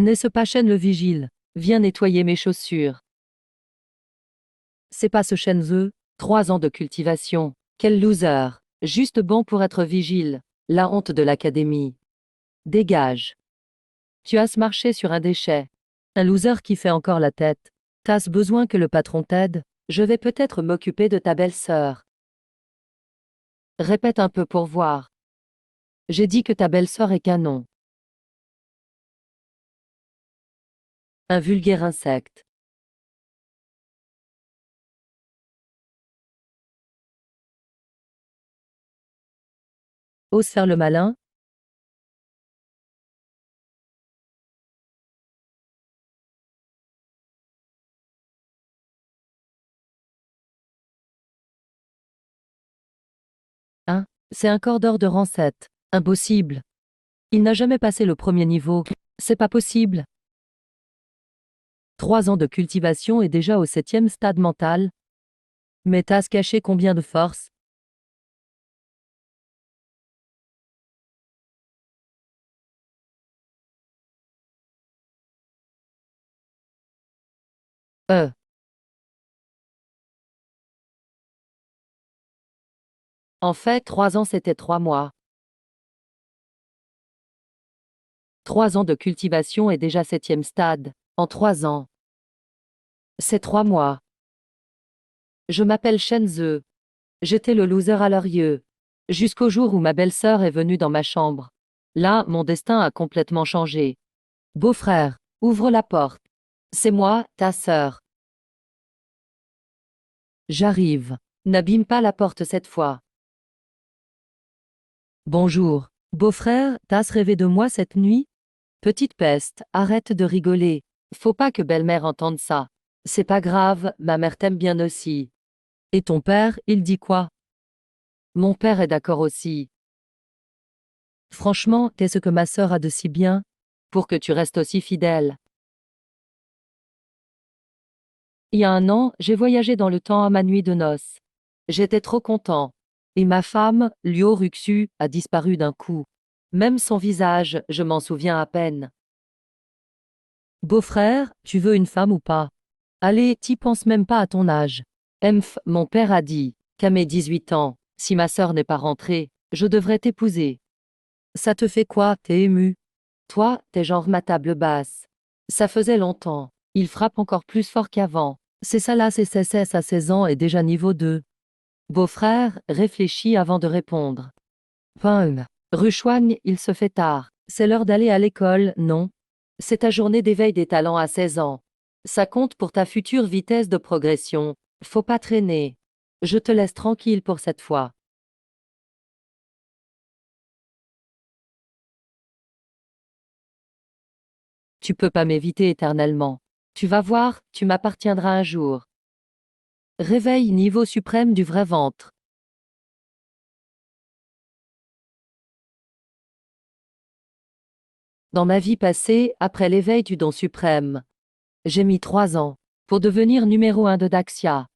N'est-ce pas Shen le vigile? Viens nettoyer mes chaussures. C'est pas ce Shen 3 ans de cultivation. Quel loser. Juste bon pour être vigile. La honte de l'académie. Dégage. Tu as marché sur un déchet. Un loser qui fait encore la tête. T'as besoin que le patron t'aide? Je vais peut-être m'occuper de ta belle-sœur. Répète un peu pour voir. J'ai dit que ta belle-sœur est canon. Un vulgaire insecte. Ose faire le malin? Hein? C'est un cordeur de rang 7. Impossible. Il n'a jamais passé le premier niveau. C'est pas possible. 3 ans de cultivation et déjà au 7e stade mental. Mais t'as caché combien de force? Euh. En fait, 3 ans c'était 3 mois. 3 ans de cultivation et déjà 7e stade. En 3 ans. C'est 3 mois. Je m'appelle Shenze. J'étais le loser à leurs yeux. Jusqu'au jour où ma belle-sœur est venue dans ma chambre. Là, mon destin a complètement changé. Beau-frère, ouvre la porte. C'est moi, ta sœur. J'arrive. N'abîme pas la porte cette fois. Bonjour. Beau-frère, t'as rêvé de moi cette nuit? Petite peste, arrête de rigoler. Faut pas que belle-mère entende ça. C'est pas grave, ma mère t'aime bien aussi. Et ton père, il dit quoi? Mon père est d'accord aussi. Franchement, qu'est-ce que ma sœur a de si bien? Pour que tu restes aussi fidèle. Il y a 1 an, j'ai voyagé dans le temps à ma nuit de noces. J'étais trop content. Et ma femme, Liu Ruxu, a disparu d'un coup. Même son visage, je m'en souviens à peine. Beau-frère, tu veux une femme ou pas? Allez, t'y penses même pas à ton âge. Mon père a dit qu'à mes 18 ans, si ma sœur n'est pas rentrée, je devrais t'épouser. Ça te fait quoi, t'es ému? Toi, t'es genre ma table basse. Ça faisait longtemps. Il frappe encore plus fort qu'avant. C'est ça là, c'est CSS à 16 ans et déjà niveau 2. Beau-frère, réfléchis avant de répondre. Paul. Ruchoigne, il se fait tard. C'est l'heure d'aller à l'école, non? C'est ta journée d'éveil des talents à 16 ans. Ça compte pour ta future vitesse de progression. Faut pas traîner. Je te laisse tranquille pour cette fois. Tu peux pas m'éviter éternellement. Tu vas voir, tu m'appartiendras un jour. Réveil niveau suprême du vrai ventre. Dans ma vie passée, après l'éveil du don suprême, j'ai mis 3 ans pour devenir numéro 1 de Daxia.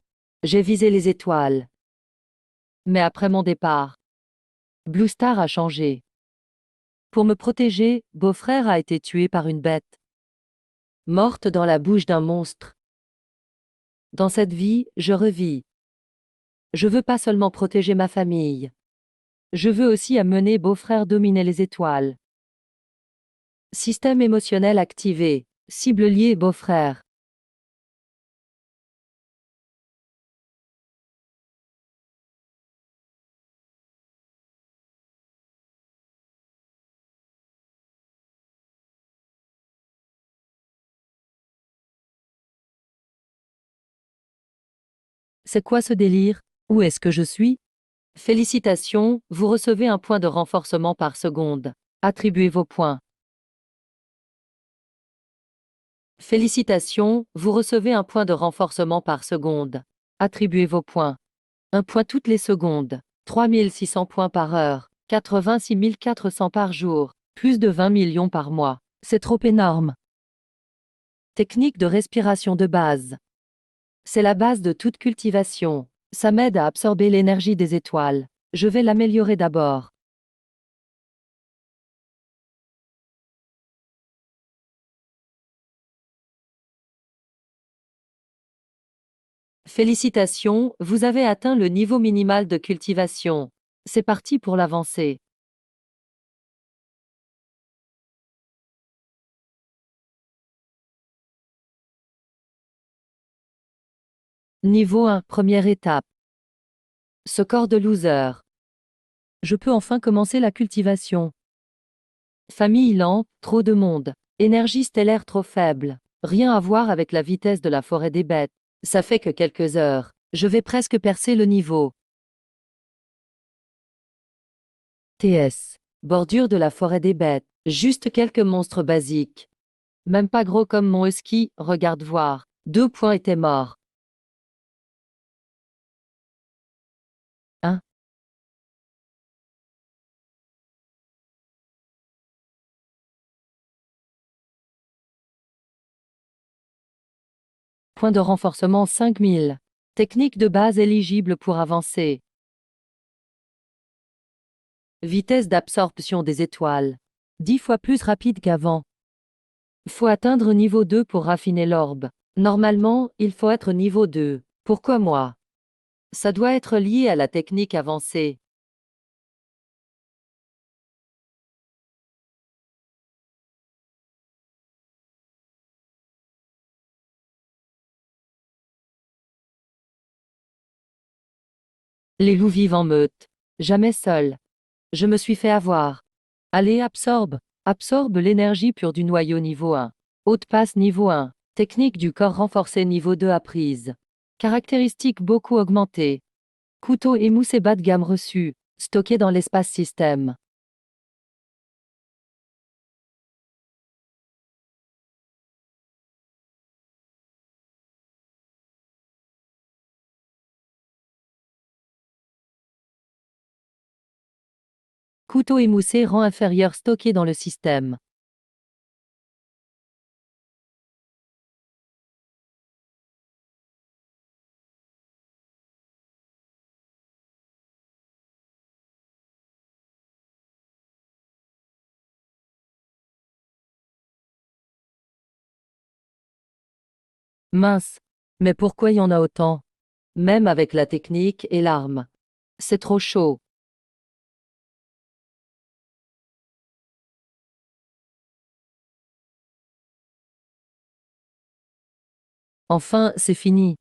J'ai visé les étoiles. Mais après mon départ, Blue Star a changé. Pour me protéger, beau-frère a été tué par une bête. Morte dans la bouche d'un monstre. Dans cette vie, je revis. Je veux pas seulement protéger ma famille. Je veux aussi amener beau-frère dominer les étoiles. Système émotionnel activé. Cible liée beau-frère. C'est quoi ce délire? Où est-ce que je suis? Félicitations, vous recevez un point de renforcement par seconde. Attribuez vos points. Félicitations, vous recevez un point de renforcement par seconde. Attribuez vos points. Un point toutes les secondes. 3600 points par heure. 86 400 par jour. Plus de 20 millions par mois. C'est trop énorme. Technique de respiration de base. C'est la base de toute cultivation. Ça m'aide à absorber l'énergie des étoiles. Je vais l'améliorer d'abord. Félicitations, vous avez atteint le niveau minimal de cultivation. C'est parti pour l'avancée. Niveau 1, première étape. Score de loser. Je peux enfin commencer la cultivation. Famille lente, trop de monde. Énergie stellaire trop faible. Rien à voir avec la vitesse de la forêt des bêtes. Ça fait que quelques heures. Je vais presque percer le niveau. TS. Bordure de la forêt des bêtes. Juste quelques monstres basiques. Même pas gros comme mon husky, regarde voir. 2 points étaient morts. 1. Point de renforcement 5000. Technique de base éligible pour avancer. Vitesse d'absorption des étoiles. 10 fois plus rapide qu'avant. Faut atteindre niveau 2 pour raffiner l'orbe. Normalement, il faut être niveau 2. Pourquoi moi? Ça doit être lié à la technique avancée. Les loups vivent en meute. Jamais seuls. Je me suis fait avoir. Allez, absorbe. Absorbe l'énergie pure du noyau niveau 1. Haute passe niveau 1. Technique du corps renforcé niveau 2 apprise. Caractéristiques beaucoup augmentées. Couteau émoussé bas de gamme reçu. Stocké dans l'espace système. Couteau émoussé rang inférieur stocké dans le système. Mince. Mais pourquoi y en a autant? Même avec la technique et l'arme. C'est trop chaud. Enfin, c'est fini.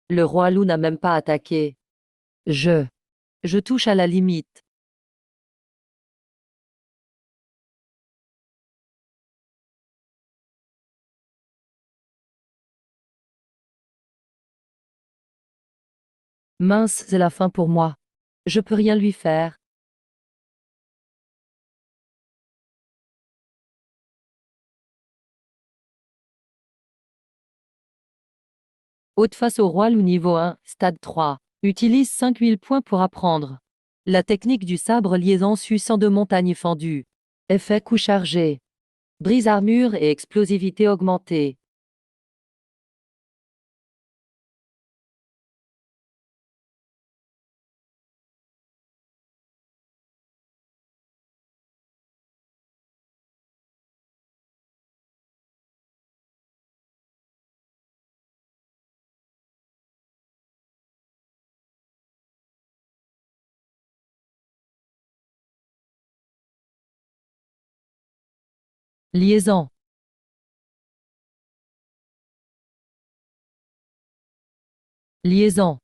Le roi loup n'a même pas attaqué. Je touche à la limite. Mince, c'est la fin pour moi. Je peux rien lui faire. Haute face au roi loup niveau 1, stade 3. Utilise 5000 points pour apprendre. La technique du sabre liaison suissant de montagne fendue. Effet coup chargé. Brise armure et explosivité augmentée. Liaison. Liaison.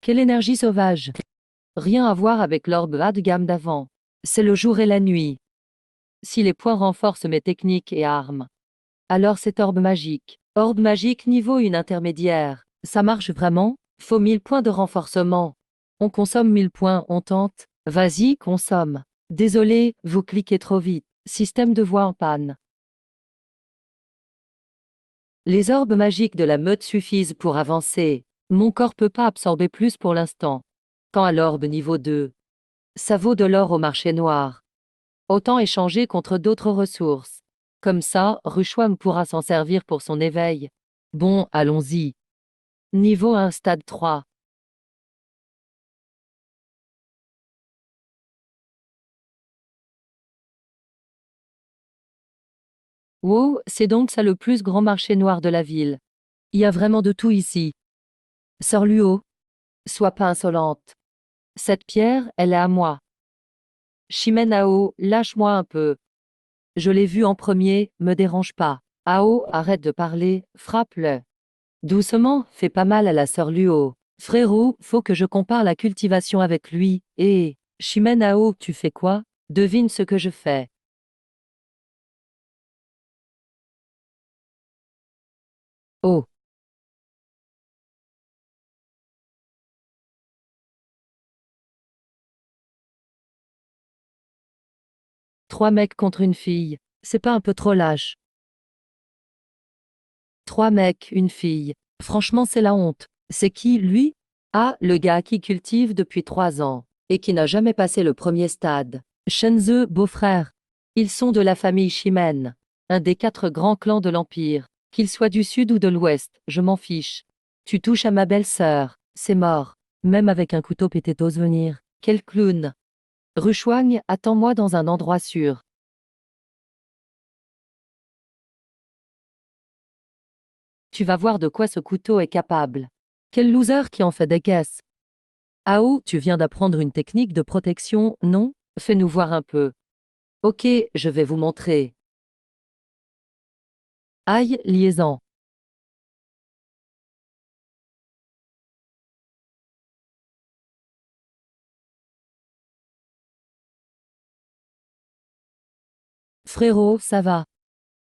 Quelle énergie sauvage. Rien à voir avec l'orbe bas de gamme d'avant. C'est le jour et la nuit. Si les points renforcent mes techniques et armes, alors c'est orbe magique. Orbe magique niveau 1 intermédiaire. Ça marche vraiment? Faut 1000 points de renforcement. On consomme 1000 points, on tente. Vas-y, consomme. Désolé, vous cliquez trop vite. Système de voix en panne. Les orbes magiques de la meute suffisent pour avancer. Mon corps peut pas absorber plus pour l'instant. Quant à l'orbe niveau 2, ça vaut de l'or au marché noir. Autant échanger contre d'autres ressources. Comme ça, Rushwang pourra s'en servir pour son éveil. Bon, allons-y. Niveau 1, stade 3. Wow, c'est donc ça le plus grand marché noir de la ville. Il y a vraiment de tout ici. Sors Luo. Sois pas insolente. Cette pierre, elle est à moi. Chimène Ao, lâche-moi un peu. Je l'ai vu en premier, me dérange pas. Ao, arrête de parler, frappe-le. Doucement, fais pas mal à la sœur Luo. Frérot, faut que je compare la cultivation avec lui. Et, Chimène Ao, tu fais quoi? Devine ce que je fais. Oh, 3 mecs contre une fille. C'est pas un peu trop lâche? 3 mecs, une fille. Franchement, c'est la honte. C'est qui, lui? Ah, le gars qui cultive depuis 3 ans. Et qui n'a jamais passé le premier stade. Shenzhe, beau-frère. Ils sont de la famille Chimène. Un des 4 grands clans de l'Empire. Qu'ils soient du sud ou de l'ouest, je m'en fiche. Tu touches à ma belle-sœur, c'est mort. Même avec un couteau pété t'oses venir. Quel clown. Rushwang, attends-moi dans un endroit sûr. Tu vas voir de quoi ce couteau est capable. Quel loser qui en fait des caisses. Ao, tu viens d'apprendre une technique de protection, non? Fais-nous voir un peu. Ok, je vais vous montrer. Aïe, liaison. Frérot, ça va.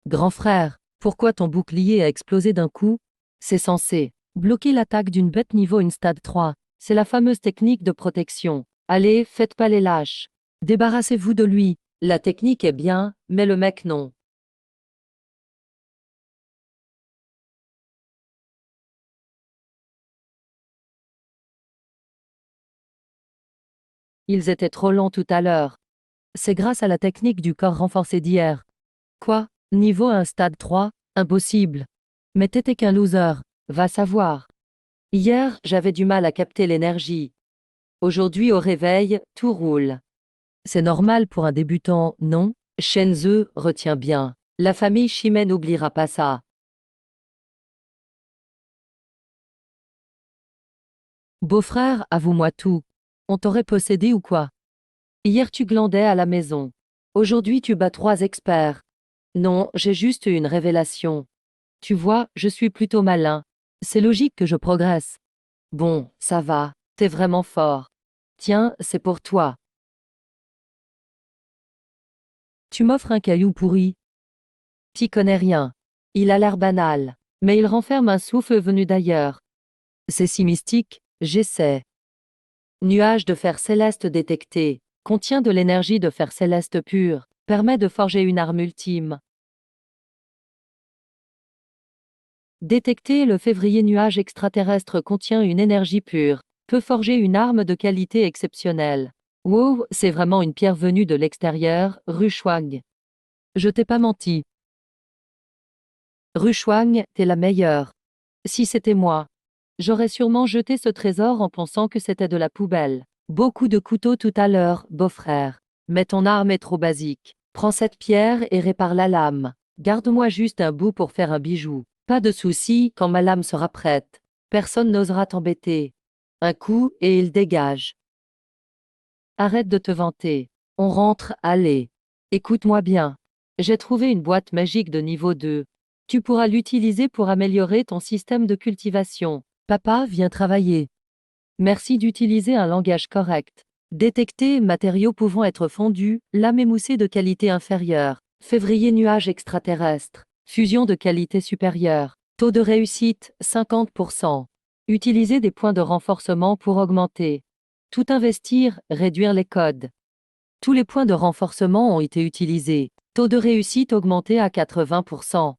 Grand frère, pourquoi ton bouclier a explosé d'un coup? C'est censé bloquer l'attaque d'une bête niveau une stade 3. C'est la fameuse technique de protection. Allez, faites pas les lâches. Débarrassez-vous de lui. La technique est bien, mais le mec non. Ils étaient trop lents tout à l'heure. C'est grâce à la technique du corps renforcé d'hier. Quoi? Niveau 1 stade 3? Impossible. Mais t'étais qu'un loser. Va savoir. Hier, j'avais du mal à capter l'énergie. Aujourd'hui, au réveil, tout roule. C'est normal pour un débutant, non? Shenzhe, retiens bien. La famille Chimay n'oubliera pas ça. Beau-frère, avoue-moi tout. On t'aurait possédé ou quoi? Hier tu glandais à la maison. Aujourd'hui tu bats 3 experts. Non, j'ai juste eu une révélation. Tu vois, je suis plutôt malin. C'est logique que je progresse. Bon, ça va, t'es vraiment fort. Tiens, c'est pour toi. Tu m'offres un caillou pourri. T'y connais rien. Il a l'air banal, mais il renferme un souffle venu d'ailleurs. C'est si mystique, j'essaie. Nuage de fer céleste détecté. Contient de l'énergie de fer céleste pur. Permet de forger une arme ultime. Détecté, le février nuage extraterrestre contient une énergie pure. Peut forger une arme de qualité exceptionnelle. Wow, c'est vraiment une pierre venue de l'extérieur, Rushwang. Je t'ai pas menti. Rushwang, t'es la meilleure. Si c'était moi, j'aurais sûrement jeté ce trésor en pensant que c'était de la poubelle. Beaucoup de couteaux tout à l'heure, beau-frère. Mais ton arme est trop basique. Prends cette pierre et répare la lame. Garde-moi juste un bout pour faire un bijou. Pas de souci, quand ma lame sera prête. Personne n'osera t'embêter. Un coup et il dégage. Arrête de te vanter. On rentre, allez. Écoute-moi bien. J'ai trouvé une boîte magique de niveau 2. Tu pourras l'utiliser pour améliorer ton système de cultivation. Papa, viens travailler. Merci d'utiliser un langage correct. Détecter matériaux pouvant être fondus, lame émoussée de qualité inférieure. Février nuage extraterrestre. Fusion de qualité supérieure. Taux de réussite 50%. Utiliser des points de renforcement pour augmenter. Tout investir, réduire les codes. Tous les points de renforcement ont été utilisés. Taux de réussite augmenté à 80%.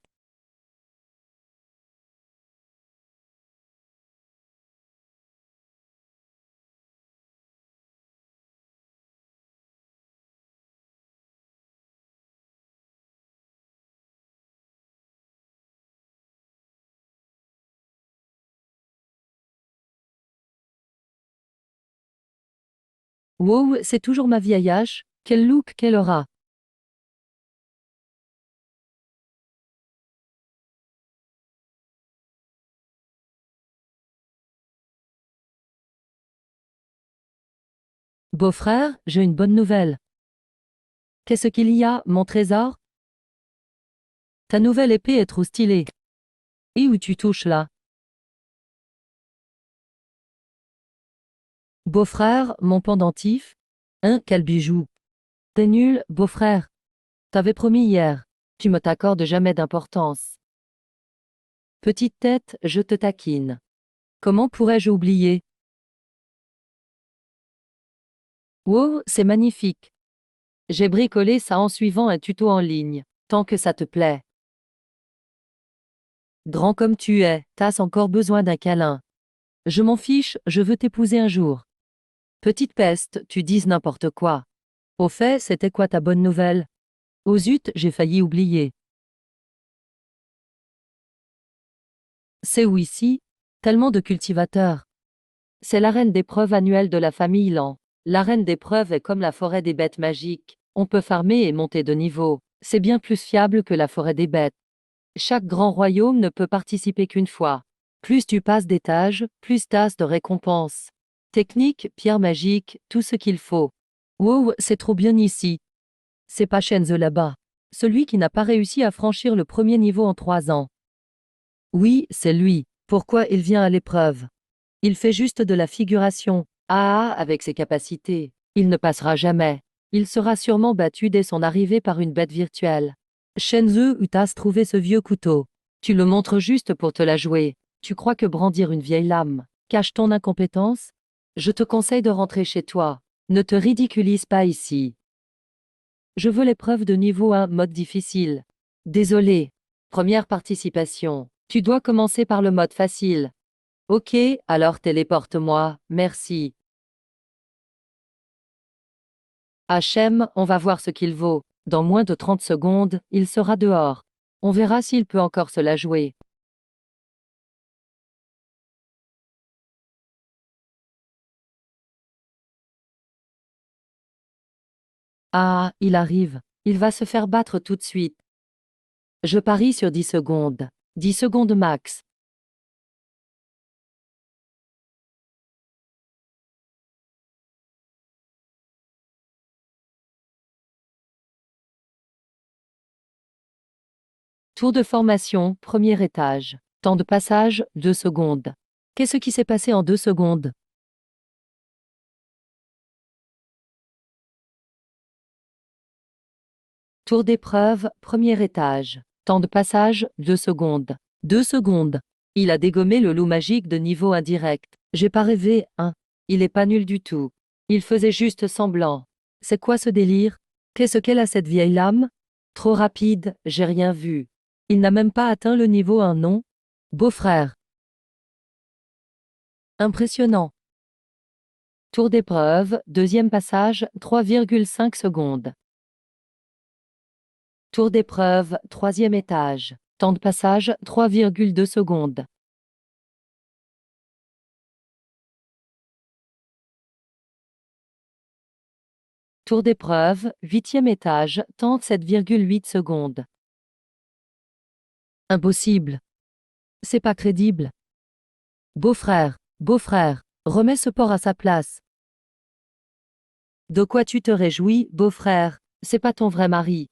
Wow, c'est toujours ma vieille hache. Quel look qu'elle aura. Beau-frère, j'ai une bonne nouvelle. Qu'est-ce qu'il y a, mon trésor? Ta nouvelle épée est trop stylée. Et où tu touches là? Beau-frère, mon pendentif? Hein, quel bijou. T'es nul, beau-frère. T'avais promis hier. Tu me t'accordes jamais d'importance. Petite tête, je te taquine. Comment pourrais-je oublier? Wow, c'est magnifique. J'ai bricolé ça en suivant un tuto en ligne. Tant que ça te plaît. Grand comme tu es, t'as encore besoin d'un câlin. Je m'en fiche, je veux t'épouser un jour. Petite peste, tu dises n'importe quoi. Au fait, c'était quoi ta bonne nouvelle? Oh zut, j'ai failli oublier. C'est où ici? Tellement de cultivateurs. C'est l'arène d'épreuves annuelle de la famille Lan. L'arène d'épreuves est comme la forêt des bêtes magiques. On peut farmer et monter de niveau. C'est bien plus fiable que la forêt des bêtes. Chaque grand royaume ne peut participer qu'une fois. Plus tu passes d'étages, plus t'as de récompenses. Technique, pierre magique, tout ce qu'il faut. Wow, c'est trop bien ici. C'est pas Shenze là-bas. Celui qui n'a pas réussi à franchir le premier niveau en 3 ans. Oui, c'est lui. Pourquoi il vient à l'épreuve? Il fait juste de la figuration. Avec ses capacités. Il ne passera jamais. Il sera sûrement battu dès son arrivée par une bête virtuelle. Shenze, où t'as trouvé ce vieux couteau? Tu le montres juste pour te la jouer. Tu crois que brandir une vieille lame cache ton incompétence? Je te conseille de rentrer chez toi. Ne te ridiculise pas ici. Je veux l'épreuve de niveau 1, mode difficile. Désolé. Première participation. Tu dois commencer par le mode facile. Ok, alors téléporte-moi, merci. Hachem, on va voir ce qu'il vaut. Dans moins de 30 secondes, il sera dehors. On verra s'il peut encore se la jouer. Ah, il arrive. Il va se faire battre tout de suite. Je parie sur 10 secondes. 10 secondes max. Tour de formation, premier étage. Temps de passage, 2 secondes. Qu'est-ce qui s'est passé en 2 secondes? Tour d'épreuve, premier étage. Temps de passage, 2 secondes. 2 secondes. Il a dégommé le loup magique de niveau indirect. J'ai pas rêvé, hein. Il est pas nul du tout. Il faisait juste semblant. C'est quoi ce délire? Qu'est-ce qu'elle a cette vieille lame? Trop rapide, j'ai rien vu. Il n'a même pas atteint le niveau 1, non? Beau-frère. Impressionnant. Tour d'épreuve, deuxième passage, 3,5 secondes. Tour d'épreuve, troisième étage. Temps de passage, 3,2 secondes. Tour d'épreuve, huitième étage, temps 7,8 secondes. Impossible. C'est pas crédible. Beau-frère, remets ce porc à sa place. De quoi tu te réjouis, beau-frère? C'est pas ton vrai mari.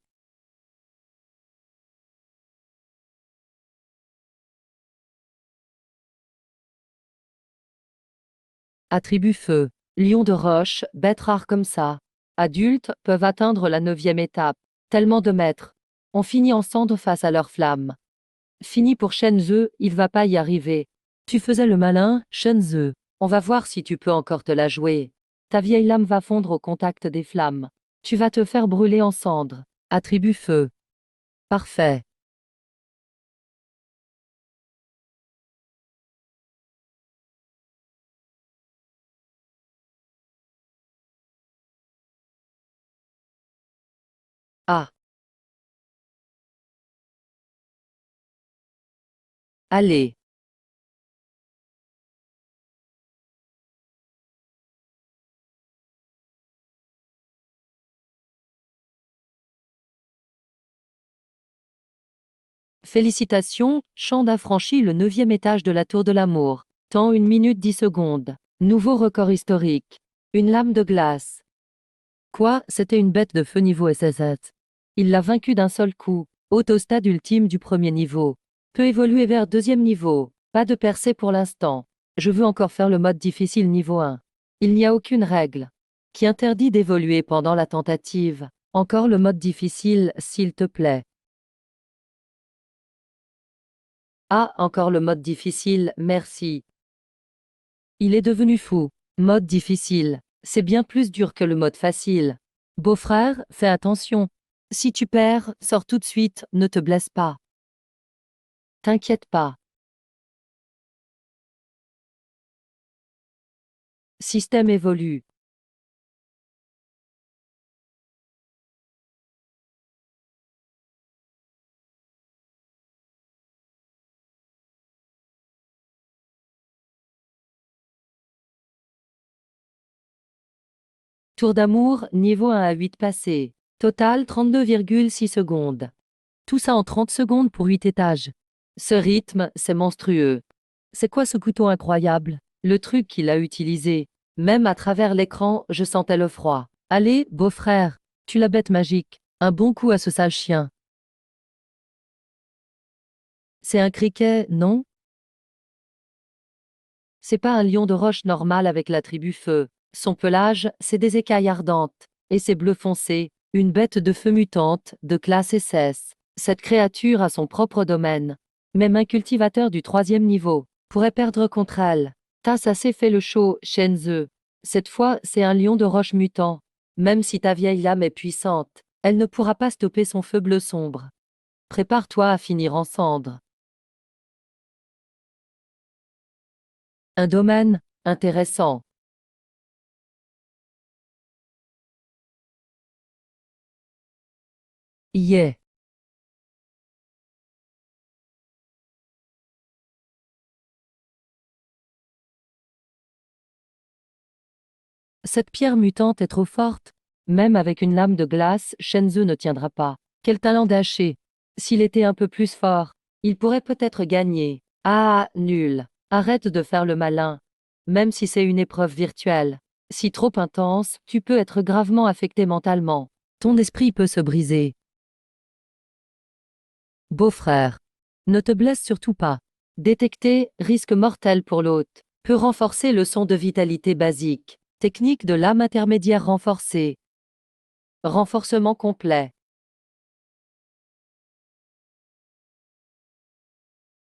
Attribut feu. Lion de roche, bête rare comme ça. Adultes peuvent atteindre la neuvième étape. Tellement de mètres. On finit en cendres face à leurs flammes. Fini pour Shenzhou, il va pas y arriver. Tu faisais le malin, Shenzhou. On va voir si tu peux encore te la jouer. Ta vieille lame va fondre au contact des flammes. Tu vas te faire brûler en cendres. Attribut feu. Parfait. Ah, allez. Félicitations, Chand a franchi le 9e étage de la Tour de l'Amour. Temps 1 minute 10 secondes. Nouveau record historique. Une lame de glace. Quoi, c'était une bête de feu niveau SSS. Il l'a vaincu d'un seul coup. Haute au stade ultime du premier niveau. Peut évoluer vers deuxième niveau. Pas de percée pour l'instant. Je veux encore faire le mode difficile niveau 1. Il n'y a aucune règle qui interdit d'évoluer pendant la tentative. Encore le mode difficile, s'il te plaît. Ah, encore le mode difficile, merci. Il est devenu fou. Mode difficile. C'est bien plus dur que le mode facile. Beau-frère, fais attention. Si tu perds, sors tout de suite, ne te blesse pas. T'inquiète pas. Système évolue. Tour d'amour, niveau 1 à 8 passé. Total 32,6 secondes. Tout ça en 30 secondes pour 8 étages. Ce rythme, c'est monstrueux. C'est quoi ce couteau incroyable? Le truc qu'il a utilisé. Même à travers l'écran, je sentais le froid. Allez, beau-frère, tu la bête magique. Un bon coup à ce sale chien. C'est un criquet, non? C'est pas un lion de roche normal avec la tribu feu. Son pelage, c'est des écailles ardentes. Et c'est bleu foncé, une bête de feu mutante, de classe SS. Cette créature a son propre domaine. Même un cultivateur du 3e niveau pourrait perdre contre elle. T'as assez fait le show, Shenzhe. Cette fois, c'est un lion de roche mutant. Même si ta vieille lame est puissante, elle ne pourra pas stopper son feu bleu sombre. Prépare-toi à finir en cendres. Un domaine intéressant. Yeah. Cette pierre mutante est trop forte. Même avec une lame de glace, Shenzhe ne tiendra pas. Quel talent d'aché. S'il était un peu plus fort, il pourrait peut-être gagner. Ah, nul. Arrête de faire le malin. Même si c'est une épreuve virtuelle. Si trop intense, tu peux être gravement affecté mentalement. Ton esprit peut se briser. Beau-frère. Ne te blesse surtout pas. Détecter, risque mortel pour l'hôte. Peut renforcer le son de vitalité basique. Technique de lame intermédiaire renforcée. Renforcement complet.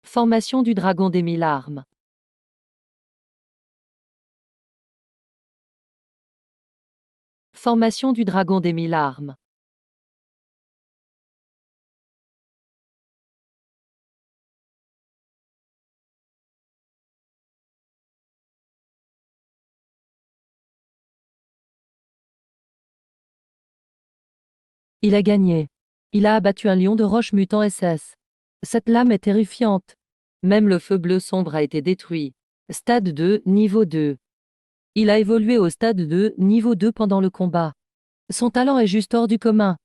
Formation du dragon des 1000 armes. Formation du dragon des 1000 armes. Il a gagné. Il a abattu un lion de roche mutant SS. Cette lame est terrifiante. Même le feu bleu sombre a été détruit. Stade 2, niveau 2. Il a évolué au stade 2, niveau 2 pendant le combat. Son talent est juste hors du commun.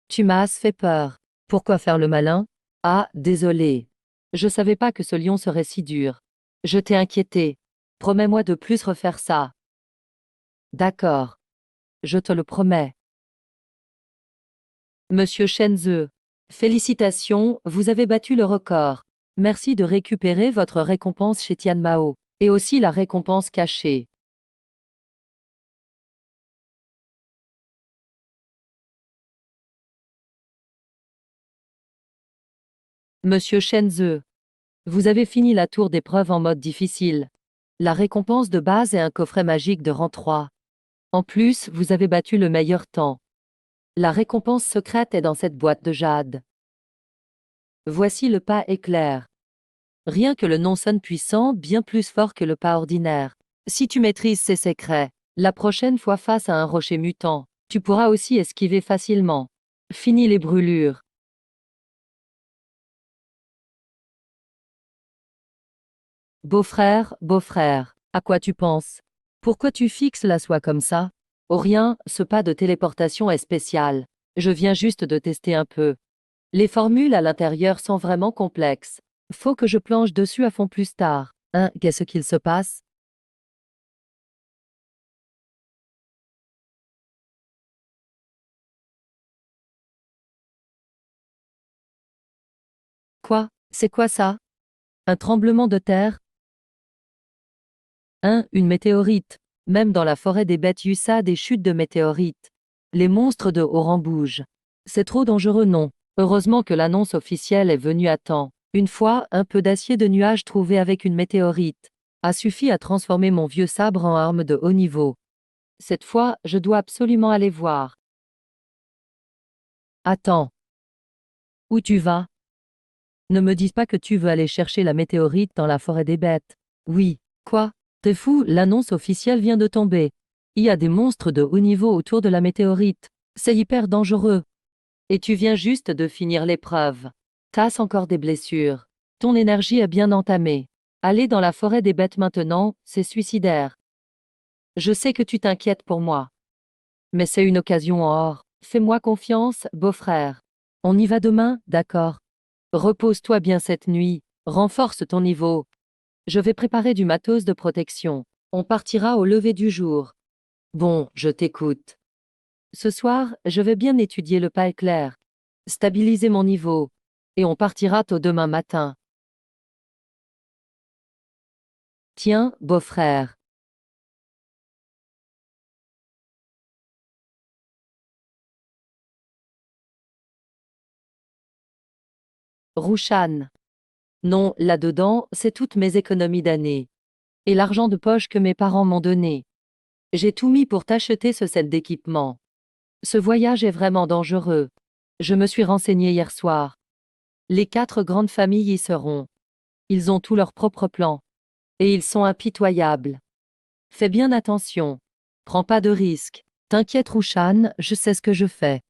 Tu m'as fait peur. Pourquoi faire le malin? Ah, désolé. Je savais pas que ce lion serait si dur. Je t'ai inquiété. Promets-moi de plus refaire ça. D'accord. Je te le promets. Monsieur Shenzhe. Félicitations, vous avez battu le record. Merci de récupérer votre récompense chez Tianmao. Et aussi la récompense cachée. Monsieur Shenzhe. Vous avez fini la tour d'épreuve en mode difficile. La récompense de base est un coffret magique de rang 3. En plus, vous avez battu le meilleur temps. La récompense secrète est dans cette boîte de jade. Voici le pas éclair. Rien que le nom sonne puissant, bien plus fort que le pas ordinaire. Si tu maîtrises ces secrets, la prochaine fois face à un rocher mutant, tu pourras aussi esquiver facilement. Fini les brûlures. Beau-frère, à quoi tu penses? Pourquoi tu fixes la soie comme ça? Oh rien, ce pas de téléportation est spécial. Je viens juste de tester un peu. Les formules à l'intérieur sont vraiment complexes. Faut que je planche dessus à fond plus tard. Hein, qu'est-ce qu'il se passe? Quoi? C'est quoi ça? Un tremblement de terre? Hein, une météorite. Même dans la forêt des bêtes Yussa des chutes de météorites. Les monstres de Oran bougent. C'est trop dangereux, non? Heureusement que l'annonce officielle est venue à temps. Une fois, un peu d'acier de nuage trouvé avec une météorite a suffi à transformer mon vieux sabre en arme de haut niveau. Cette fois, je dois absolument aller voir. Attends. Où tu vas? Ne me dis pas que tu veux aller chercher la météorite dans la forêt des bêtes. Oui. Quoi? T'es fou, l'annonce officielle vient de tomber. Il y a des monstres de haut niveau autour de la météorite. C'est hyper dangereux. Et tu viens juste de finir l'épreuve. T'as encore des blessures. Ton énergie est bien entamée. Aller dans la forêt des bêtes maintenant, c'est suicidaire. Je sais que tu t'inquiètes pour moi. Mais c'est une occasion en or. Fais-moi confiance, beau-frère. On y va demain, d'accord? Repose-toi bien cette nuit. Renforce ton niveau. Je vais préparer du matos de protection. On partira au lever du jour. Bon, je t'écoute. Ce soir, je vais bien étudier le pas éclair. Stabiliser mon niveau. Et on partira tôt demain matin. Tiens, beau-frère. Rouchan. Non, là-dedans, c'est toutes mes économies d'année. Et l'argent de poche que mes parents m'ont donné. J'ai tout mis pour t'acheter ce set d'équipement. Ce voyage est vraiment dangereux. Je me suis renseigné hier soir. Les 4 grandes familles y seront. Ils ont tous leurs propres plans. Et ils sont impitoyables. Fais bien attention. Prends pas de risques. T'inquiète Rouchan, je sais ce que je fais.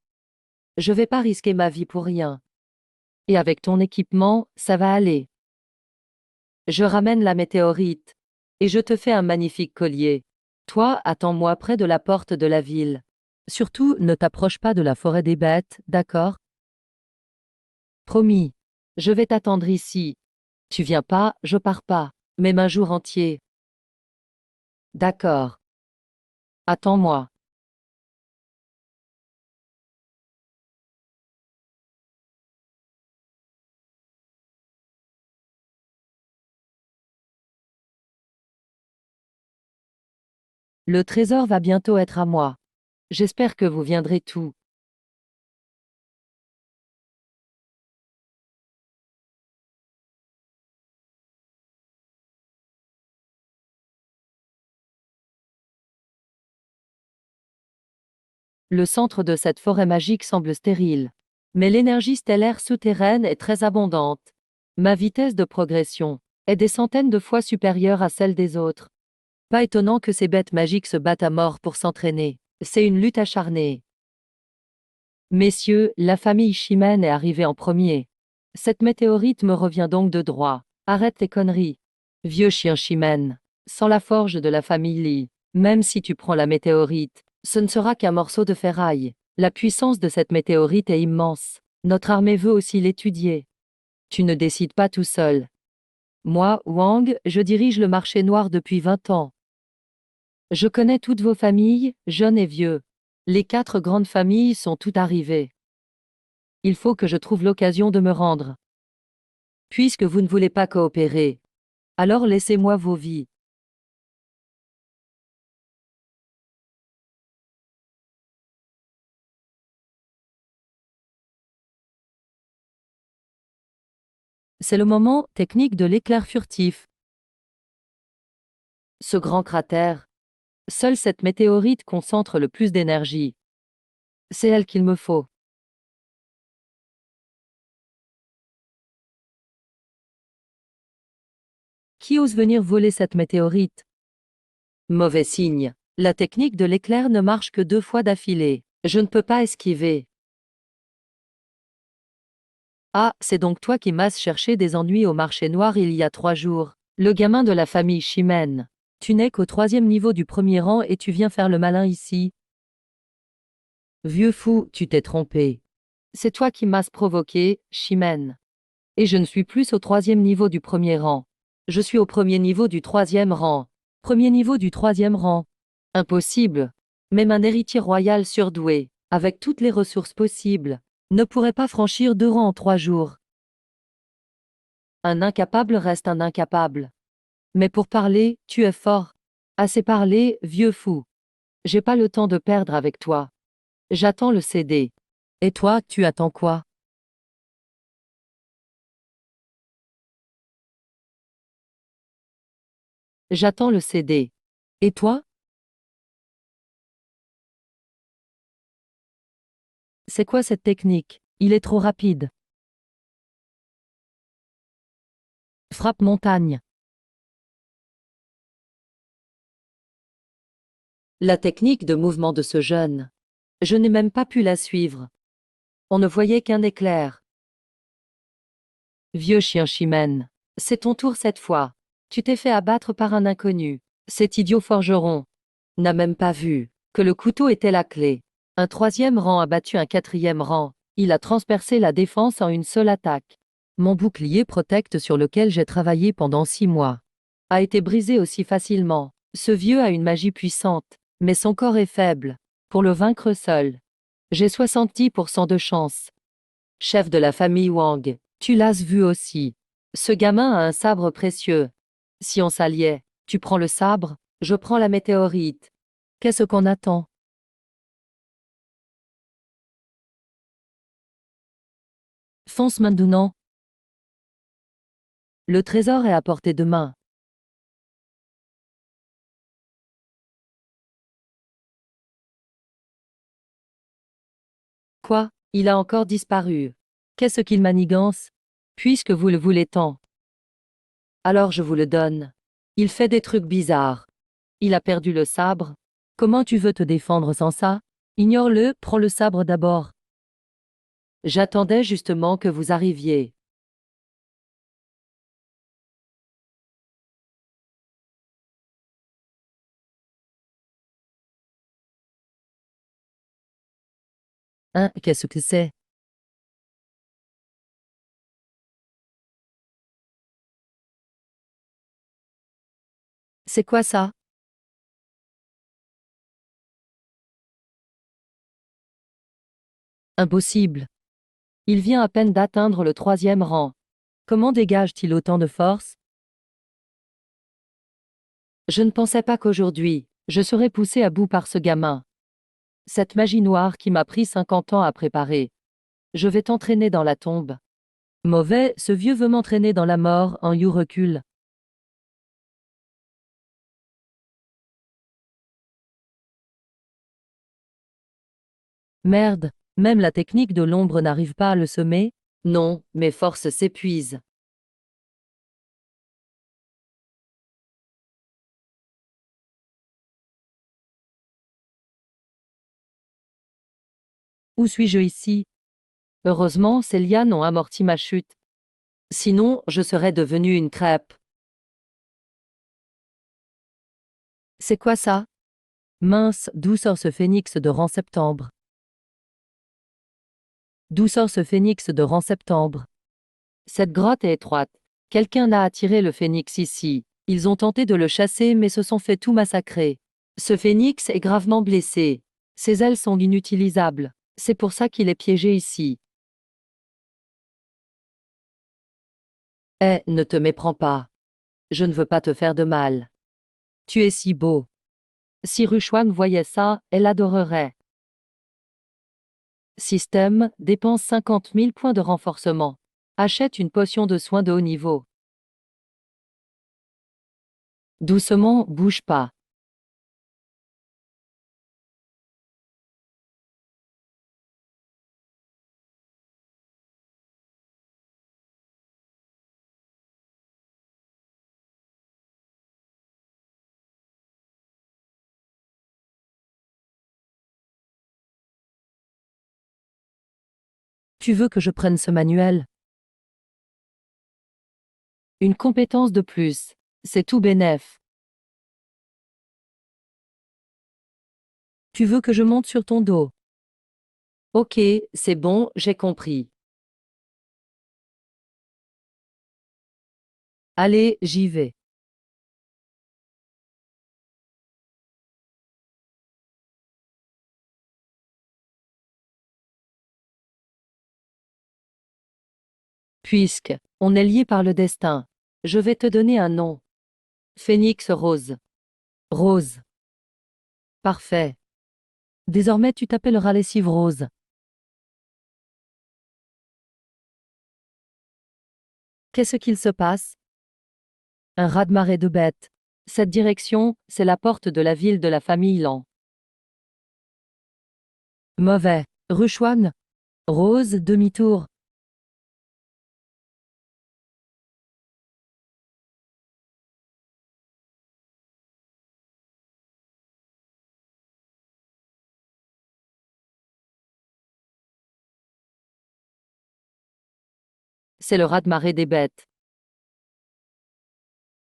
Je vais pas risquer ma vie pour rien. Et avec ton équipement, ça va aller. Je ramène la météorite. Et je te fais un magnifique collier. Toi, attends-moi près de la porte de la ville. Surtout, ne t'approche pas de la forêt des bêtes, d'accord? Promis. Je vais t'attendre ici. Tu viens pas, je pars pas. Même un jour entier. D'accord. Attends-moi. Le trésor va bientôt être à moi. J'espère que vous viendrez tous. Le centre de cette forêt magique semble stérile. Mais l'énergie stellaire souterraine est très abondante. Ma vitesse de progression est des centaines de fois supérieure à celle des autres. Pas étonnant que ces bêtes magiques se battent à mort pour s'entraîner. C'est une lutte acharnée. Messieurs, la famille Chimène est arrivée en premier. Cette météorite me revient donc de droit. Arrête tes conneries. Vieux chien Chimène. Sans la forge de la famille Lee, même si tu prends la météorite, ce ne sera qu'un morceau de ferraille. La puissance de cette météorite est immense. Notre armée veut aussi l'étudier. Tu ne décides pas tout seul. Moi, Wang, je dirige le marché noir depuis 20 ans. Je connais toutes vos familles, jeunes et vieux. Les 4 grandes familles sont toutes arrivées. Il faut que je trouve l'occasion de me rendre. Puisque vous ne voulez pas coopérer, alors laissez-moi vos vies. C'est le moment technique de l'éclair furtif. Ce grand cratère. Seule cette météorite concentre le plus d'énergie. C'est elle qu'il me faut. Qui ose venir voler cette météorite? Mauvais signe. La technique de l'éclair ne marche que 2 fois d'affilée. Je ne peux pas esquiver. Ah, c'est donc toi qui m'as cherché des ennuis au marché noir il y a 3 jours. Le gamin de la famille Chimène. Tu n'es qu'au 3e niveau du premier rang et tu viens faire le malin ici. Vieux fou, tu t'es trompé. C'est toi qui m'as provoqué, Chimène. Et je ne suis plus au 3e niveau du 1er rang. Je suis au 1er niveau du 3e rang. 1er niveau du 3e rang. Impossible. Même un héritier royal surdoué, avec toutes les ressources possibles, ne pourrait pas franchir 2 rangs en 3 jours. Un incapable reste un incapable. Mais pour parler, tu es fort. Assez parlé, vieux fou. J'ai pas le temps de perdre avec toi. J'attends le CD. Et toi, tu attends quoi? J'attends le CD. Et toi? C'est quoi cette technique? Il est trop rapide. Frappe montagne. La technique de mouvement de ce jeune. Je n'ai même pas pu la suivre. On ne voyait qu'un éclair. Vieux chien Chimène. C'est ton tour cette fois. Tu t'es fait abattre par un inconnu. Cet idiot forgeron n'a même pas vu que le couteau était la clé. Un 3e rang a battu un 4e rang. Il a transpercé la défense en une seule attaque. Mon bouclier protect sur lequel j'ai travaillé pendant 6 mois a été brisé aussi facilement. Ce vieux a une magie puissante, mais son corps est faible. Pour le vaincre seul, j'ai 70% de chance. Chef de la famille Wang, tu l'as vu aussi. Ce gamin a un sabre précieux. Si on s'alliait, tu prends le sabre, je prends la météorite. Qu'est-ce qu'on attend? Fonce maintenant. Le trésor est à portée de main. Quoi? Il a encore disparu. Qu'est-ce qu'il manigance? Puisque vous le voulez tant. Alors je vous le donne. Il fait des trucs bizarres. Il a perdu le sabre. Comment tu veux te défendre sans ça? Ignore-le, prends le sabre d'abord. J'attendais justement que vous arriviez. Hein, qu'est-ce que c'est? C'est quoi ça? Impossible. Il vient à peine d'atteindre le 3e rang. Comment dégage-t-il autant de force? Je ne pensais pas qu'aujourd'hui, je serais poussé à bout par ce gamin. Cette magie noire qui m'a pris 50 ans à préparer. Je vais t'entraîner dans la tombe. Mauvais, ce vieux veut m'entraîner dans la mort, en you recule. Merde, même la technique de l'ombre n'arrive pas à le semer? Non, mes forces s'épuisent. Où suis-je ici? Heureusement, ces lianes ont amorti ma chute. Sinon, je serais devenue une crêpe. C'est quoi ça? Mince, d'où sort ce phénix de rang septembre? D'où sort ce phénix de rang septembre? Cette grotte est étroite. Quelqu'un a attiré le phénix ici. Ils ont tenté de le chasser mais se sont fait tout massacrer. Ce phénix est gravement blessé. Ses ailes sont inutilisables. C'est pour ça qu'il est piégé ici. Eh, ne te méprends pas. Je ne veux pas te faire de mal. Tu es si beau. Si Ruchuan voyait ça, elle adorerait. Système, dépense 50 000 points de renforcement. Achète une potion de soins de haut niveau. Doucement, bouge pas. Tu veux que je prenne ce manuel? Une compétence de plus. C'est tout bénef. Tu veux que je monte sur ton dos? Ok, c'est bon, j'ai compris. Allez, j'y vais. Puisque, on est lié par le destin, je vais te donner un nom. Phénix Rose. Rose. Parfait. Désormais tu t'appelleras Lessive Rose. Qu'est-ce qu'il se passe? Un raz-de-marée de bêtes. Cette direction, c'est la porte de la ville de la famille Lan. Mauvais. Ruchouane. Rose, demi-tour. C'est le raz-de-marée des bêtes.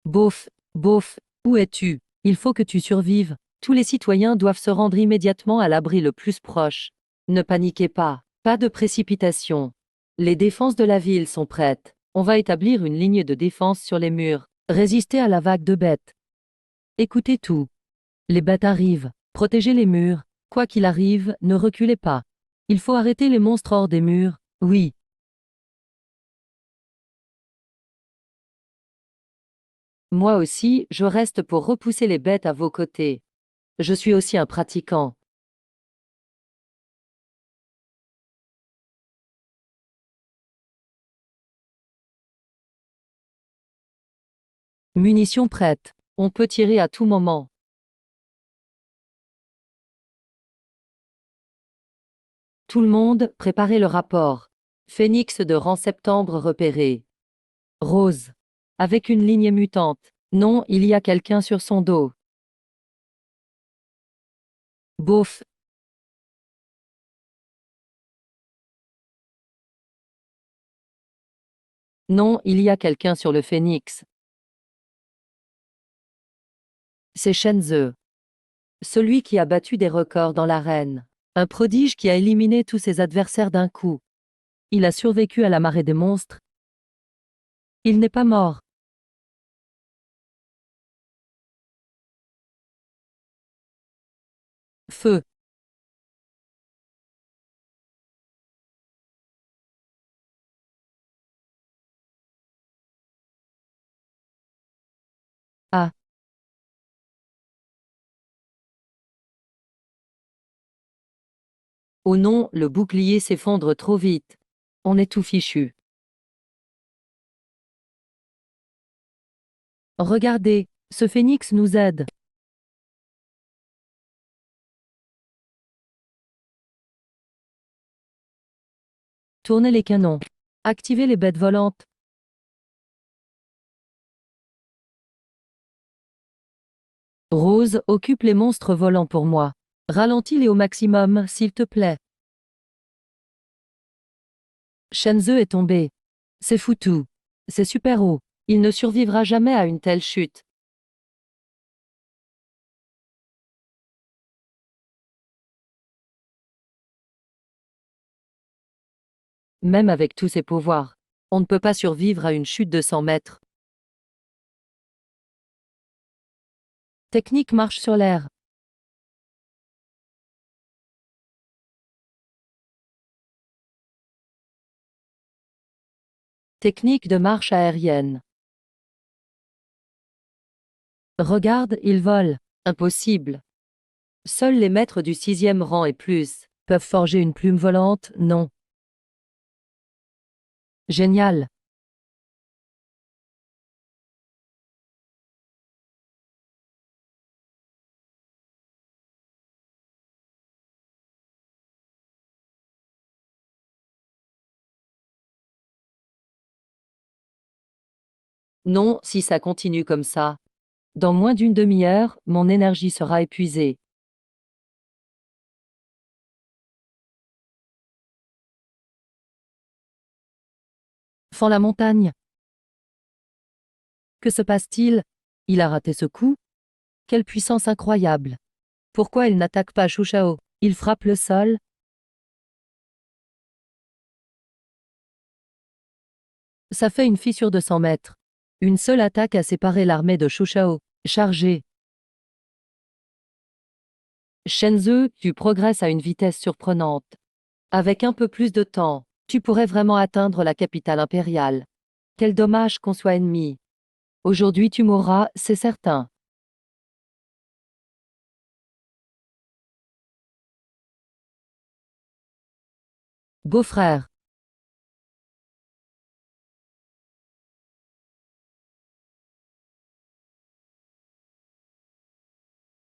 Beauf, beauf, où es-tu? Il faut que tu survives. Tous les citoyens doivent se rendre immédiatement à l'abri le plus proche. Ne paniquez pas, pas de précipitation. Les défenses de la ville sont prêtes. On va établir une ligne de défense sur les murs. Résistez à la vague de bêtes. Écoutez tout. Les bêtes arrivent. Protégez les murs. Quoi qu'il arrive, ne reculez pas. Il faut arrêter les monstres hors des murs. Oui. Moi aussi, je reste pour repousser les bêtes à vos côtés. Je suis aussi un pratiquant. Munitions prêtes. On peut tirer à tout moment. Tout le monde, préparez le rapport. Phénix de rang septembre repéré. Rose. Avec une ligne mutante. Non, il y a quelqu'un sur son dos. Beauf. Non, il y a quelqu'un sur le phénix. C'est Shenzhe. Celui qui a battu des records dans l'arène. Un prodige qui a éliminé tous ses adversaires d'un coup. Il a survécu à la marée des monstres. Il n'est pas mort. Feu. Ah. Oh non, le bouclier s'effondre trop vite. On est tout fichu. Regardez, ce phénix nous aide. Tournez les canons. Activez les bêtes volantes. Rose, occupe les monstres volants pour moi. Ralentis-les au maximum, s'il te plaît. Shenzhe est tombé. C'est foutu. C'est super haut. Il ne survivra jamais à une telle chute. Même avec tous ses pouvoirs. On ne peut pas survivre à une chute de 100 mètres. Technique marche sur l'air. Technique de marche aérienne. Regarde, il vole. Impossible. Seuls les maîtres du 6e rang et plus peuvent forger une plume volante, non. Génial. Non, si ça continue comme ça. Dans moins d'une demi-heure, mon énergie sera épuisée. Fend la montagne. Que se passe-t-il? Il a raté ce coup? Quelle puissance incroyable! Pourquoi il n'attaque pas Shushao? Il frappe le sol? Ça fait une fissure de 100 mètres. Une seule attaque a séparé l'armée de Shushao. Chargé. Shenzhou, tu progresses à une vitesse surprenante. Avec un peu plus de temps, tu pourrais vraiment atteindre la capitale impériale. Quel dommage qu'on soit ennemis. Aujourd'hui tu mourras, c'est certain. Beau-frère.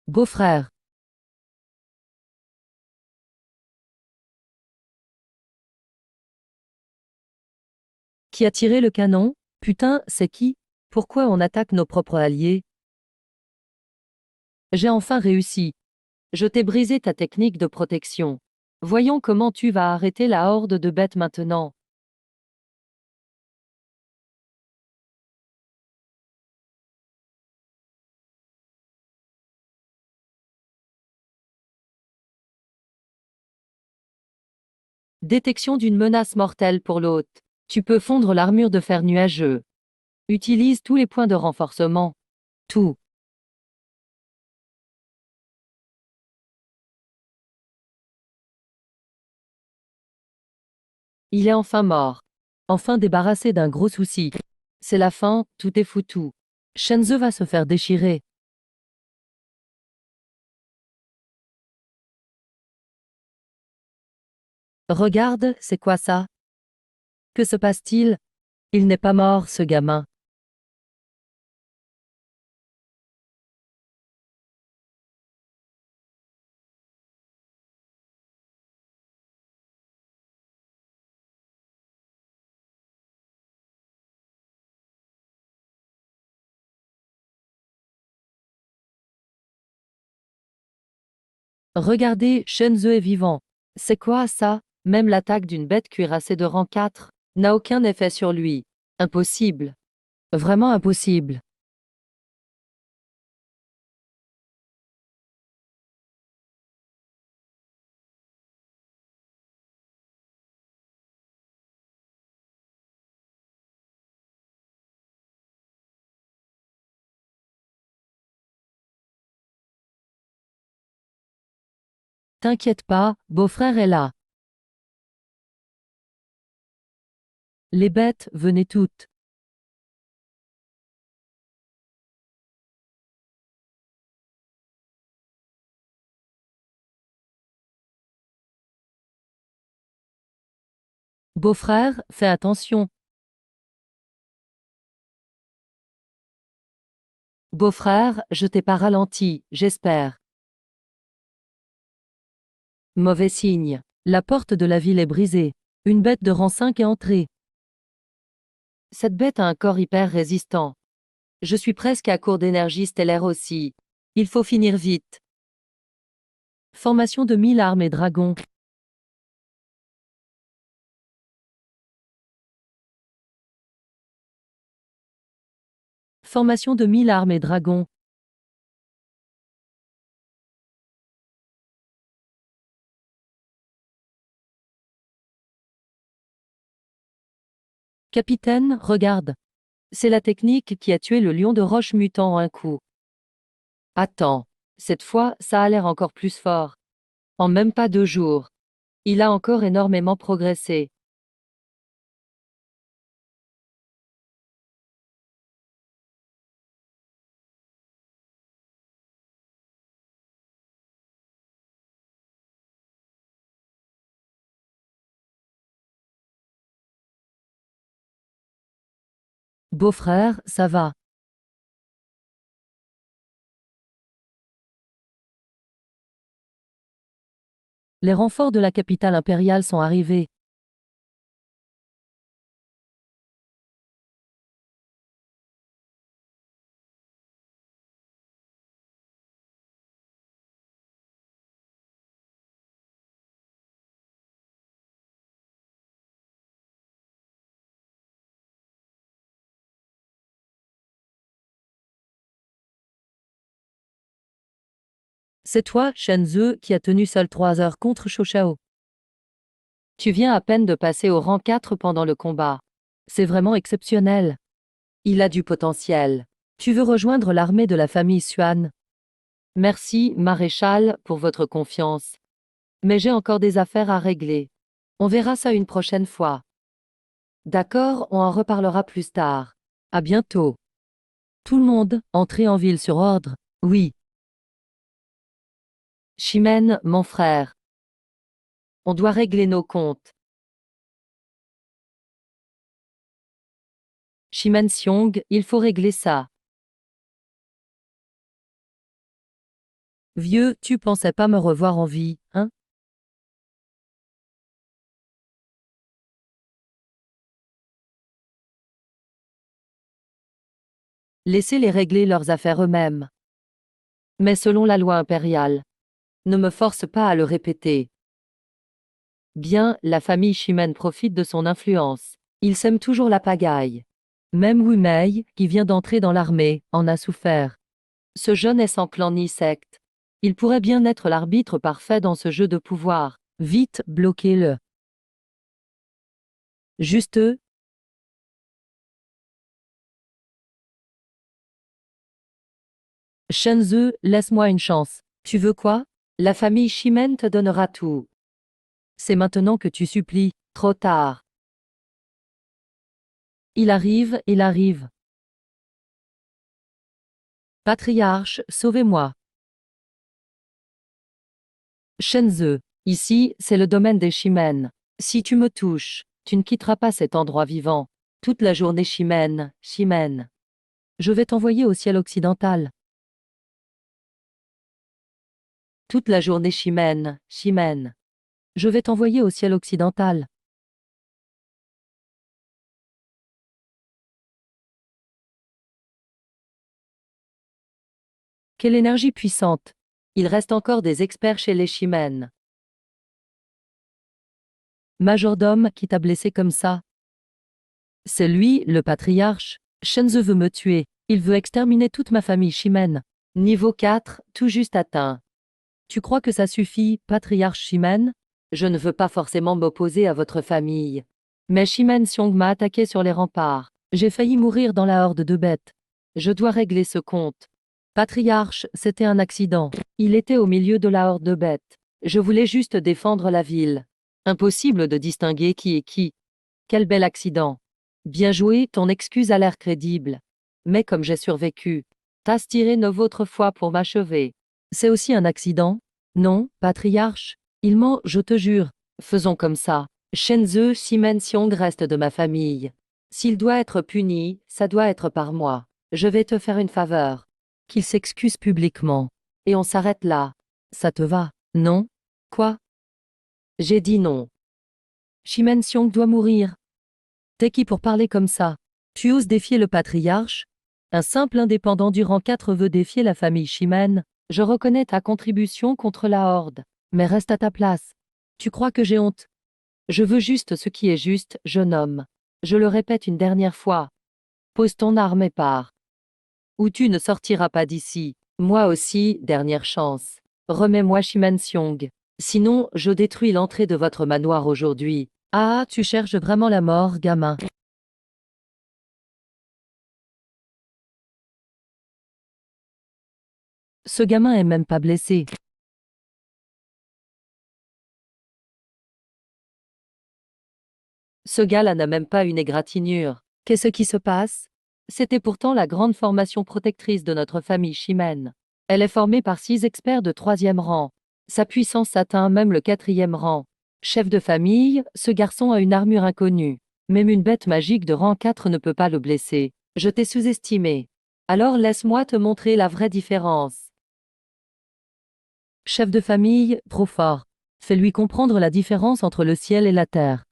Beau-frère. Qui a tiré le canon? Putain, c'est qui? Pourquoi on attaque nos propres alliés? J'ai enfin réussi. Je t'ai brisé ta technique de protection. Voyons comment tu vas arrêter la horde de bêtes maintenant. Détection d'une menace mortelle pour l'hôte. Tu peux fondre l'armure de fer nuageux. Utilise tous les points de renforcement. Tout. Il est enfin mort. Enfin débarrassé d'un gros souci. C'est la fin, tout est foutu. Shenzhou va se faire déchirer. Regarde, c'est quoi ça? Que se passe-t-il? Il n'est pas mort, ce gamin. Regardez, Shenzhou est vivant. C'est quoi ça? Même l'attaque d'une bête cuirassée de rang 4 n'a aucun effet sur lui. Impossible. Vraiment impossible. T'inquiète pas, beau-frère est là. Les bêtes, venez toutes. Beau-frère, fais attention. Beau-frère, je t'ai pas ralenti, j'espère. Mauvais signe. La porte de la ville est brisée. Une bête de rang 5 est entrée. Cette bête a un corps hyper résistant. Je suis presque à court d'énergie stellaire aussi. Il faut finir vite. Formation de 1000 armes et dragons. Formation de 1000 armes et dragons. Capitaine, regarde. C'est la technique qui a tué le lion de roche mutant en un coup. Attends. Cette fois, ça a l'air encore plus fort. En même pas 2 jours. Il a encore énormément progressé. Beau-frère, ça va. Les renforts de la capitale impériale sont arrivés. C'est toi, Shenzhou, qui a tenu seul 3 heures contre Shao. Tu viens à peine de passer au rang 4 pendant le combat. C'est vraiment exceptionnel. Il a du potentiel. Tu veux rejoindre l'armée de la famille Xuan? Merci, maréchal, pour votre confiance. Mais j'ai encore des affaires à régler. On verra ça une prochaine fois. D'accord, on en reparlera plus tard. À bientôt. Tout le monde, entrez en ville sur ordre. Oui. Chimène, mon frère. On doit régler nos comptes. Chimène Xiong, il faut régler ça. Vieux, tu pensais pas me revoir en vie, hein? Laissez-les régler leurs affaires eux-mêmes. Mais selon la loi impériale. Ne me force pas à le répéter. Bien, la famille Chimène profite de son influence. Ils sèment toujours la pagaille. Même Wu Mei, qui vient d'entrer dans l'armée, en a souffert. Ce jeune est sans clan ni secte. Il pourrait bien être l'arbitre parfait dans ce jeu de pouvoir. Vite, bloquez-le. Juste eux. Shenzhe, laisse-moi une chance. Tu veux quoi? La famille Chimène te donnera tout. C'est maintenant que tu supplies. Trop tard. Il arrive, il arrive. Patriarche, sauvez-moi. Shenzhe. Ici, c'est le domaine des Chimènes. Si tu me touches, tu ne quitteras pas cet endroit vivant. Toute la journée Chimène, Chimène. Je vais t'envoyer au ciel occidental. Toute la journée Chimène, Chimène. Je vais t'envoyer au ciel occidental. Quelle énergie puissante. Il reste encore des experts chez les Chimènes. Majordome qui t'a blessé comme ça. C'est lui, le patriarche. Shenzhe veut me tuer. Il veut exterminer toute ma famille Chimène. Niveau 4, tout juste atteint. Tu crois que ça suffit, patriarche Chimène? Je ne veux pas forcément m'opposer à votre famille. Mais Chimène Xiong m'a attaqué sur les remparts. J'ai failli mourir dans la horde de bêtes. Je dois régler ce compte. Patriarche, c'était un accident. Il était au milieu de la horde de bêtes. Je voulais juste défendre la ville. Impossible de distinguer qui est qui. Quel bel accident. Bien joué, ton excuse a l'air crédible. Mais comme j'ai survécu, t'as tiré 9 autres fois pour m'achever. C'est aussi un accident? Non, patriarche. Il ment, je te jure. Faisons comme ça. Shenzhe Chimène Xiong reste de ma famille. S'il doit être puni, ça doit être par moi. Je vais te faire une faveur. Qu'il s'excuse publiquement. Et on s'arrête là. Ça te va, non? Quoi? J'ai dit non. Chimène Xiong doit mourir. T'es qui pour parler comme ça? Tu oses défier le patriarche? Un simple indépendant du rang 4 veut défier la famille Chimène. Je reconnais ta contribution contre la horde. Mais reste à ta place. Tu crois que j'ai honte? Je veux juste ce qui est juste, jeune homme. Je le répète une dernière fois. Pose ton arme et pars. Ou tu ne sortiras pas d'ici. Moi aussi, dernière chance. Remets-moi Chimène Xiong. Sinon, je détruis l'entrée de votre manoir aujourd'hui. Ah, tu cherches vraiment la mort, gamin. Ce gamin est même pas blessé. Ce gars-là n'a même pas une égratignure. Qu'est-ce qui se passe? C'était pourtant la grande formation protectrice de notre famille Chimène. Elle est formée par 6 experts de 3e rang. Sa puissance atteint même le 4e rang. Chef de famille, ce garçon a une armure inconnue. Même une bête magique de rang 4 ne peut pas le blesser. Je t'ai sous-estimé. Alors laisse-moi te montrer la vraie différence. Chef de famille, trop fort. Fais-lui comprendre la différence entre le ciel et la terre.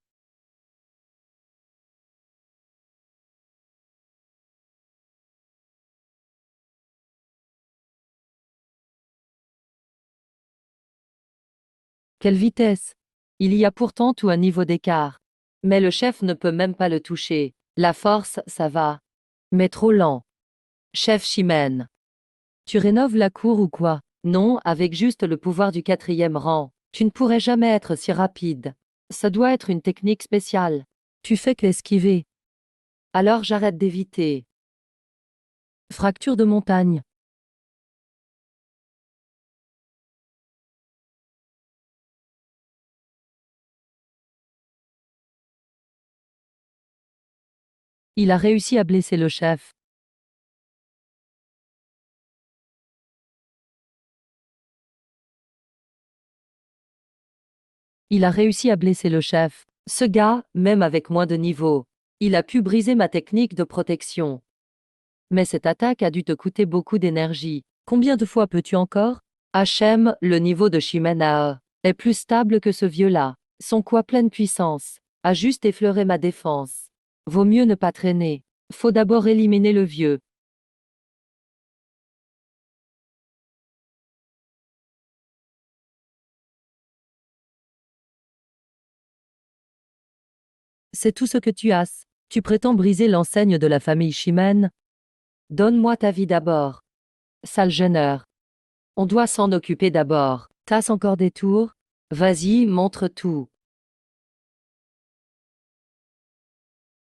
Quelle vitesse! Il y a pourtant tout un niveau d'écart. Mais le chef ne peut même pas le toucher. La force, ça va. Mais trop lent. Chef Chimène. Tu rénoves la cour ou quoi? Non, avec juste le pouvoir du 4e rang. Tu ne pourrais jamais être si rapide. Ça doit être une technique spéciale. Tu fais qu'esquiver. Alors j'arrête d'éviter. Fracture de montagne. Il a réussi à blesser le chef. Il a réussi à blesser le chef. Ce gars, même avec moins de niveau, il a pu briser ma technique de protection. Mais cette attaque a dû te coûter beaucoup d'énergie. Combien de fois peux-tu encore? HM, le niveau de Chimène est plus stable que ce vieux-là. Son quoi pleine puissance a juste effleuré ma défense. Vaut mieux ne pas traîner. Faut d'abord éliminer le vieux. C'est tout ce que tu as. Tu prétends briser l'enseigne de la famille Chimène? Donne-moi ta vie d'abord. Sale gêneur. On doit s'en occuper d'abord. T'as encore des tours? Vas-y, montre tout.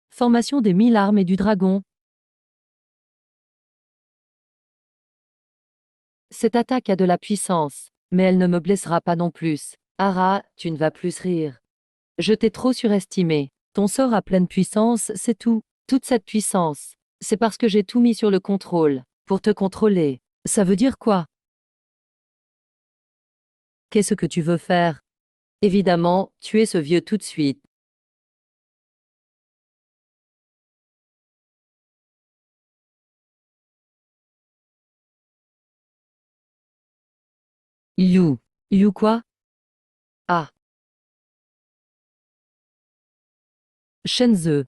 Formation des 1000 armes et du dragon. Cette attaque a de la puissance, mais elle ne me blessera pas non plus. Ara, tu ne vas plus rire. Je t'ai trop surestimé. Ton sort a pleine puissance, c'est tout. Toute cette puissance, c'est parce que j'ai tout mis sur le contrôle. Pour te contrôler. Ça veut dire quoi? Qu'est-ce que tu veux faire? Évidemment, tuer ce vieux tout de suite. You. You quoi? Ah. Shenzhe.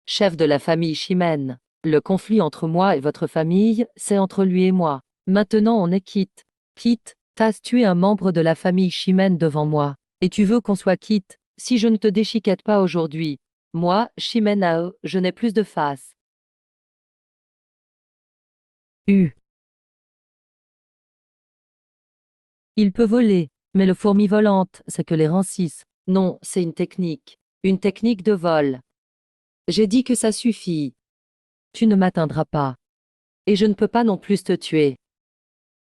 Chef de la famille Chimène. Le conflit entre moi et votre famille, c'est entre lui et moi. Maintenant on est quitte. Quitte, t'as tué un membre de la famille Chimène devant moi. Et tu veux qu'on soit quitte, si je ne te déchiquette pas aujourd'hui. Moi, Chimène Ao, je n'ai plus de face. Il peut voler, mais le fourmi volante, c'est que les rancisse. Non, c'est une technique. Une technique de vol. J'ai dit que ça suffit. Tu ne m'atteindras pas. Et je ne peux pas non plus te tuer.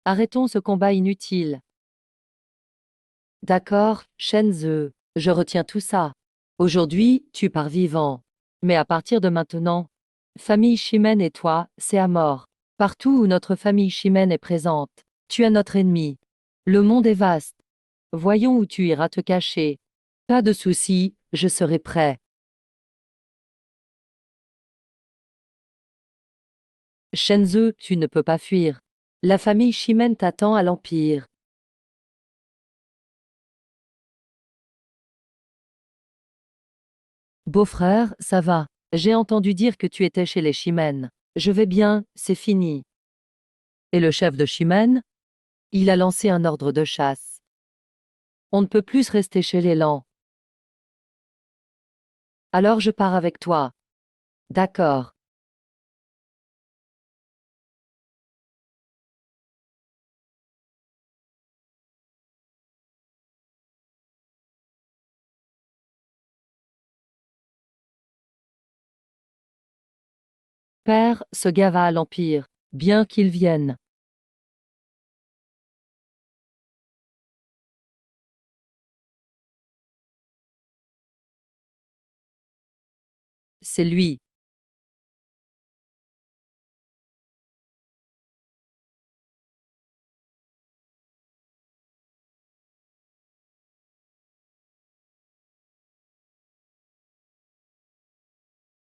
Arrêtons ce combat inutile. D'accord, Shenzhe, je retiens tout ça. Aujourd'hui, tu pars vivant. Mais à partir de maintenant, famille Chimène et toi, c'est à mort. Partout où notre famille Chimène est présente, tu es notre ennemi. Le monde est vaste. Voyons où tu iras te cacher. Pas de souci, je serai prêt. Shenzhe, tu ne peux pas fuir. La famille Chimène t'attend à l'Empire. Beau-frère, ça va. J'ai entendu dire que tu étais chez les Chimènes. Je vais bien, c'est fini. Et le chef de Chimène? Il a lancé un ordre de chasse. On ne peut plus rester chez les lents. Alors je pars avec toi. D'accord. Père, ce gars va à l'Empire. Bien qu'il vienne. C'est lui.